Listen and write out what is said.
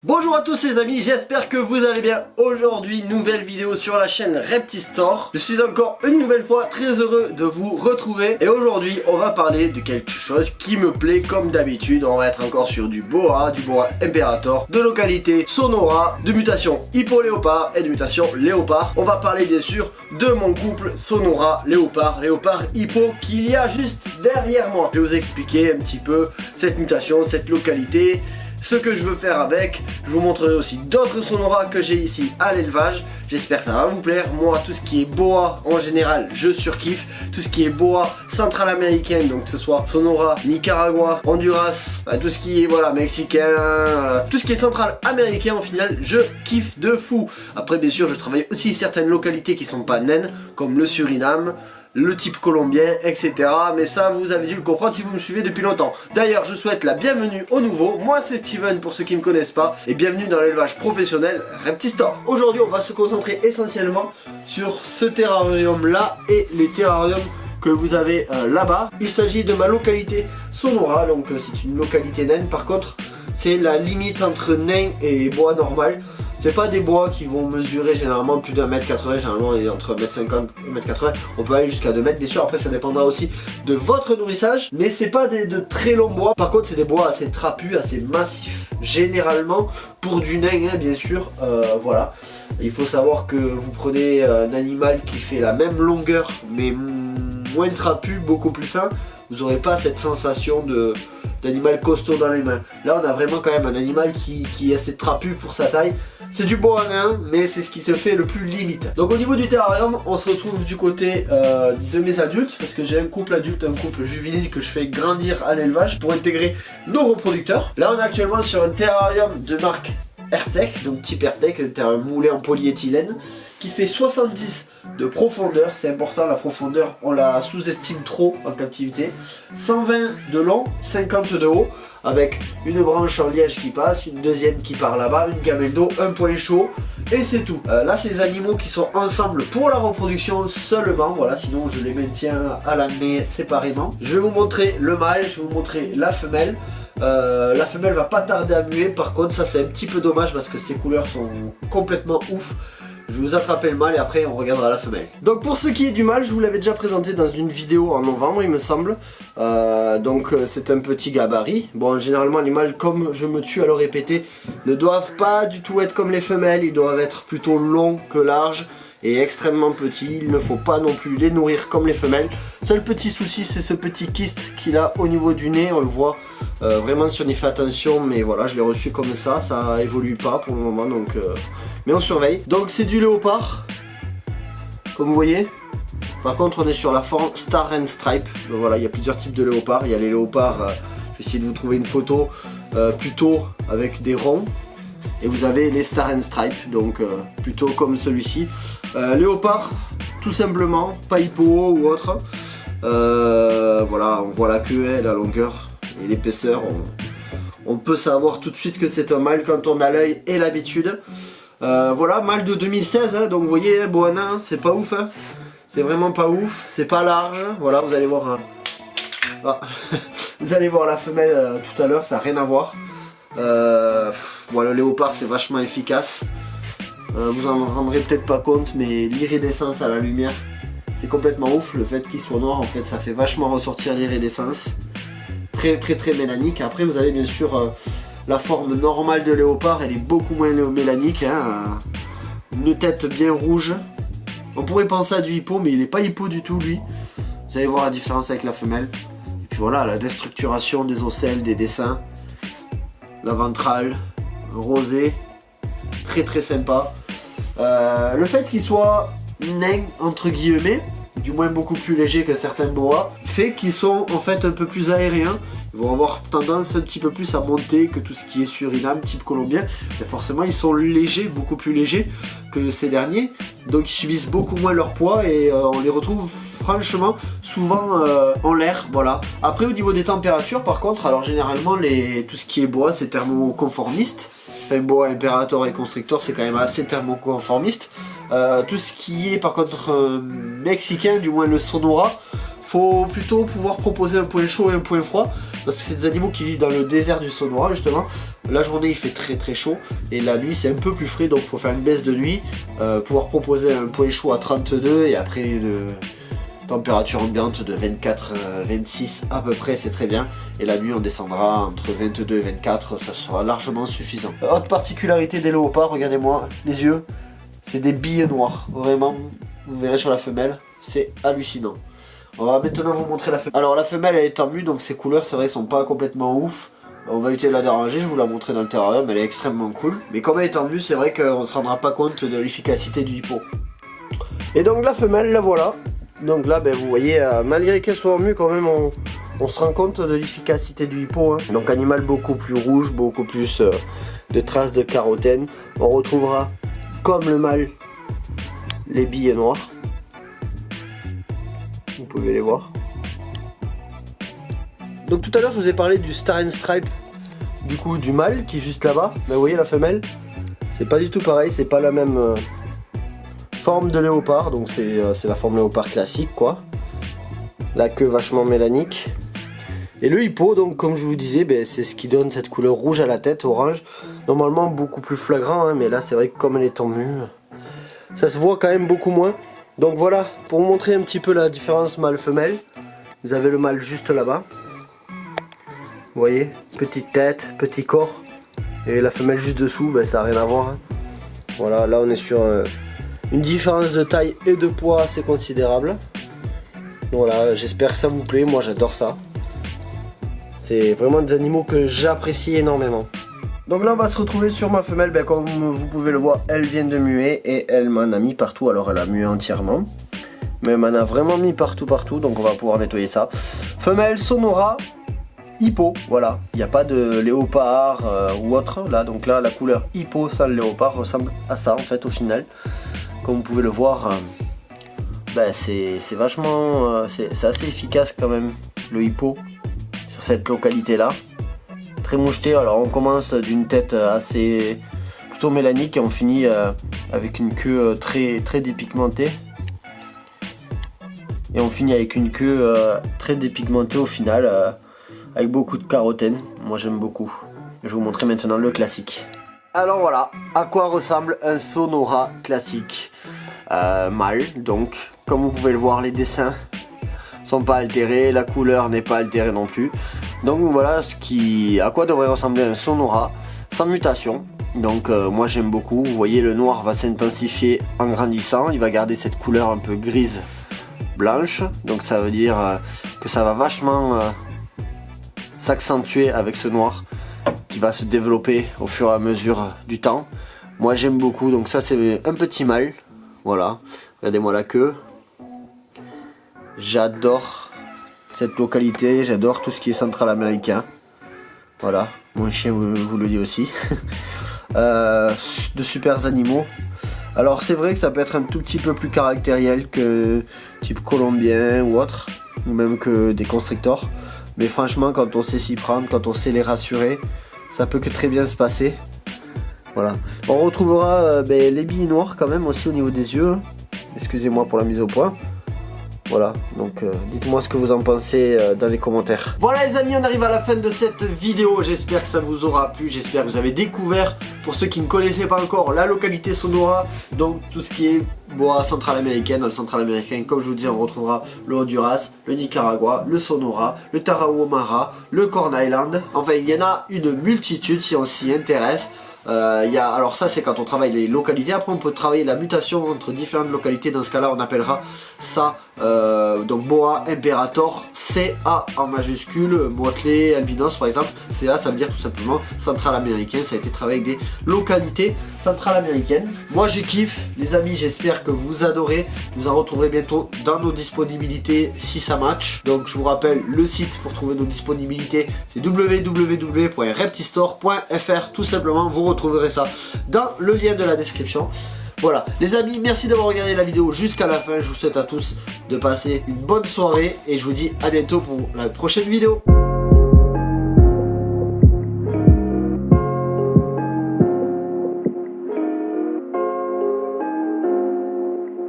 Bonjour à tous les amis, j'espère que vous allez bien. Aujourd'hui, nouvelle vidéo sur la chaîne Reptistore. Je suis encore une nouvelle fois très heureux de vous retrouver. Et aujourd'hui, on va parler de quelque chose qui me plaît comme d'habitude. On va être encore sur du Boa Imperator, de localité Sonora, de mutation Hippo-Léopard et de mutation Léopard. On va parler bien sûr de mon couple Sonora Léopard Hippo qu'il y a juste derrière moi. Je vais vous expliquer un petit peu cette mutation, cette localité, ce que je veux faire avec. Je vous montrerai aussi d'autres sonoras que j'ai ici à l'élevage. J'espère que ça va vous plaire. Moi, tout ce qui est boa en général, je surkiffe. Tout ce qui est boa central américain, donc que ce soit Sonora, Nicaragua, Honduras, tout ce qui est voilà mexicain, tout ce qui est central américain au final, je kiffe de fou. Après bien sûr, je travaille aussi certaines localités qui sont pas naines, comme le Suriname, le type colombien, etc. Mais ça, vous avez dû le comprendre si vous me suivez depuis longtemps. D'ailleurs, je souhaite la bienvenue aux nouveaux. Moi, c'est Steven pour ceux qui ne me connaissent pas. Et bienvenue dans l'élevage professionnel Reptistore. Aujourd'hui, on va se concentrer essentiellement sur ce terrarium-là et les terrariums que vous avez là-bas. Il s'agit de ma localité Sonora. Donc, c'est une localité naine. Par contre, c'est la limite entre nain et bois normal. C'est pas des bois qui vont mesurer généralement plus d'un mètre 80, généralement il est entre 1m50 et 1m80. On peut aller jusqu'à 2 mètres, bien sûr, après ça dépendra aussi de votre nourrissage. Mais c'est pas de très longs bois. Par contre, c'est des bois assez trapus, assez massifs. Généralement, pour du nain, hein, bien sûr, voilà. Il faut savoir que vous prenez un animal qui fait la même longueur, mais moins trapu, beaucoup plus fin. Vous n'aurez pas cette sensation d'animal costaud dans les mains. Là, on a vraiment quand même un animal qui est assez trapu pour sa taille. C'est du boa nain, mais c'est ce qui se fait le plus limite. Donc au niveau du terrarium, on se retrouve du côté de mes adultes, parce que j'ai un couple adulte, un couple juvénile que je fais grandir à l'élevage pour intégrer nos reproducteurs. Là, on est actuellement sur un terrarium de marque Airtech, donc type Airtech, un terrarium moulé en polyéthylène, qui fait 70 de profondeur. C'est important, la profondeur, on la sous-estime trop en captivité. 120 de long, 50 de haut, avec une branche en liège qui passe, une deuxième qui part là-bas, une gamelle d'eau, un point chaud, et c'est tout. Là, c'est des animaux qui sont ensemble pour la reproduction seulement, voilà, sinon je les maintiens à l'année séparément. Je vais vous montrer le mâle, je vais vous montrer la femelle. La femelle va pas tarder à muer, par contre ça c'est un petit peu dommage parce que ses couleurs sont complètement ouf. Je vais vous attraper le mâle et après on regardera la femelle. Donc pour ce qui est du mâle, je vous l'avais déjà présenté dans une vidéo en novembre il me semble. Donc c'est un petit gabarit. Bon, généralement les mâles, comme je me tue à le répéter, ne doivent pas du tout être comme les femelles. Ils doivent être plutôt longs que larges et extrêmement petits. Il ne faut pas non plus les nourrir comme les femelles. Seul petit souci, c'est ce petit kyste qu'il a au niveau du nez. On le voit vraiment si on y fait attention, mais voilà, je l'ai reçu comme ça évolue pas pour le moment, donc mais on surveille. Donc c'est du léopard, comme vous voyez. Par contre, on est sur la forme Star and Stripe. Donc, voilà, il y a plusieurs types de léopards. Il y a les léopards, je vais essayer de vous trouver une photo plutôt avec des ronds. Et vous avez les Star and Stripe, donc plutôt comme celui-ci. Léopard, tout simplement, pas hippo ou autre. Voilà, on voit la queue, la longueur et l'épaisseur. On peut savoir tout de suite que c'est un mâle quand on a l'œil et l'habitude. Voilà, mâle de 2016, hein, donc vous voyez, boa nain, c'est pas ouf. Hein. C'est vraiment pas ouf, c'est pas large. Voilà, vous allez voir. Vous allez voir la femelle tout à l'heure, ça n'a rien à voir. Voilà, le léopard c'est vachement efficace. Vous en rendrez peut-être pas compte, mais l'iridescence à la lumière, c'est complètement ouf. Le fait qu'il soit noir, en fait, ça fait vachement ressortir l'iridescence. Très mélanique. Après, vous avez bien sûr la forme normale de léopard, elle est beaucoup moins mélanique. Hein. Une tête bien rouge. On pourrait penser à du hippo, mais il n'est pas hippo du tout, lui. Vous allez voir la différence avec la femelle. Et puis voilà, la déstructuration des ocelles, des dessins. La ventrale, rosée, très sympa. Le fait qu'il soit nain entre guillemets, du moins beaucoup plus léger que certains boas, fait qu'ils sont en fait un peu plus aériens. Ils vont avoir tendance un petit peu plus à monter que tout ce qui est Suriname, type colombien. Mais forcément ils sont légers, beaucoup plus légers que ces derniers. Donc ils subissent beaucoup moins leur poids et on les retrouve franchement souvent en l'air, voilà. Après au niveau des températures par contre, alors généralement tout ce qui est boa c'est thermoconformiste. Enfin, boa Imperator et Constrictor c'est quand même assez thermoconformiste. Tout ce qui est par contre mexicain, du moins le Sonora, faut plutôt pouvoir proposer un point chaud et un point froid. parce que c'est des animaux qui vivent dans le désert du Sonora justement. La journée il fait très chaud et la nuit c'est un peu plus frais, donc il faut faire une baisse de nuit, pouvoir proposer un point chaud à 32 et après une température ambiante de 24-26 à peu près, c'est très bien. Et la nuit on descendra entre 22 et 24, ça sera largement suffisant. Autre particularité des léopards, regardez-moi les yeux, c'est des billes noires, vraiment, vous verrez sur la femelle, c'est hallucinant. On va maintenant vous montrer la femelle. Alors la femelle elle est en mue, donc ses couleurs c'est vrai sont pas complètement ouf. On va éviter de la déranger, je vous la montrer dans le terrarium, elle est extrêmement cool. Mais comme elle est en mue, c'est vrai qu'on ne se rendra pas compte de l'efficacité du hippo. Et donc la femelle, la voilà. Donc là, ben, vous voyez, malgré qu'elle soit en mue, quand même, on se rend compte de l'efficacité du hippo. Hein. Donc animal beaucoup plus rouge, beaucoup plus de traces de carotène. On retrouvera, comme le mâle, les billes noires. Vous pouvez les voir. Donc tout à l'heure, je vous ai parlé du Star and Stripe, du coup, du mâle qui est juste là-bas. Mais vous voyez, la femelle, c'est pas du tout pareil, c'est pas la même... forme de léopard, donc c'est la forme léopard classique quoi. La queue vachement mélanique. Et le hippo, donc comme je vous disais, ben, c'est ce qui donne cette couleur rouge à la tête, orange. Normalement beaucoup plus flagrant, hein, mais là c'est vrai que comme elle est en mue, ça se voit quand même beaucoup moins. Donc voilà, pour vous montrer un petit peu la différence mâle-femelle, vous avez le mâle juste là-bas. Vous voyez, petite tête, petit corps. Et la femelle juste dessous, ben, ça n'a rien à voir. Hein. Voilà, là on est sur... une différence de taille et de poids assez considérable. Voilà, j'espère que ça vous plaît, moi j'adore ça. C'est vraiment des animaux que j'apprécie énormément. Donc là on va se retrouver sur ma femelle, ben, comme vous pouvez le voir, elle vient de muer et elle m'en a mis partout, alors elle a mué entièrement. Mais elle m'en a vraiment mis partout, donc on va pouvoir nettoyer ça. Femelle Sonora, hippo, voilà, il n'y a pas de léopard ou autre, là, donc là la couleur hippo sans le léopard ressemble à ça en fait au final. Comme vous pouvez le voir, ben c'est vachement, c'est assez efficace quand même le hippo sur cette localité là. Très moucheté, alors on commence d'une tête assez plutôt mélanique et on finit avec une queue très dépigmentée. Et on finit avec une queue très dépigmentée au final, avec beaucoup de carotène. Moi j'aime beaucoup. Je vais vous montrer maintenant le classique. Alors voilà, à quoi ressemble un Sonora classique mâle. Donc, comme vous pouvez le voir, les dessins sont pas altérés, la couleur n'est pas altérée non plus. Donc voilà à quoi devrait ressembler un Sonora sans mutation. Donc moi j'aime beaucoup. Vous voyez, le noir va s'intensifier en grandissant. Il va garder cette couleur un peu grise blanche. Donc ça veut dire que ça va vachement s'accentuer avec ce noir qui va se développer au fur et à mesure du temps. Moi j'aime beaucoup, donc ça c'est un petit mâle, voilà, regardez-moi la queue. J'adore cette localité, j'adore tout ce qui est central américain. Voilà, mon chien vous le dit aussi. De super animaux. Alors c'est vrai que ça peut être un tout petit peu plus caractériel que type colombien ou autre, ou même que des constrictors. Mais franchement, quand on sait s'y prendre, quand on sait les rassurer, ça peut que très bien se passer. Voilà. On retrouvera les billes noires quand même aussi au niveau des yeux. Excusez-moi pour la mise au point. Voilà, donc dites-moi ce que vous en pensez dans les commentaires. Voilà les amis, on arrive à la fin de cette vidéo. J'espère que ça vous aura plu, j'espère que vous avez découvert, pour ceux qui ne connaissaient pas encore, la localité Sonora. Donc tout ce qui est bois centrale américaine. Dans le central américain, comme je vous disais, on retrouvera le Honduras, le Nicaragua, le Sonora, le Tarahumara, le Corn Island. Enfin il y en a une multitude si on s'y intéresse. Alors ça c'est quand on travaille les localités. Après on peut travailler la mutation entre différentes localités. Dans ce cas là on appellera ça donc Boa Imperator, CA en majuscule, Motley Albinos par exemple. CA ça veut dire tout simplement central américain. Ça a été travaillé avec des localités centrales américaines. Moi je kiffe les amis, j'espère que vous adorez. Vous en retrouverez bientôt dans nos disponibilités si ça match. Donc je vous rappelle le site pour trouver nos disponibilités, c'est www.reptistore.fr tout simplement. Vous retrouverez ça dans le lien de la description. Voilà les amis, merci d'avoir regardé la vidéo jusqu'à la fin. Je vous souhaite à tous de passer une bonne soirée et je vous dis à bientôt pour la prochaine vidéo.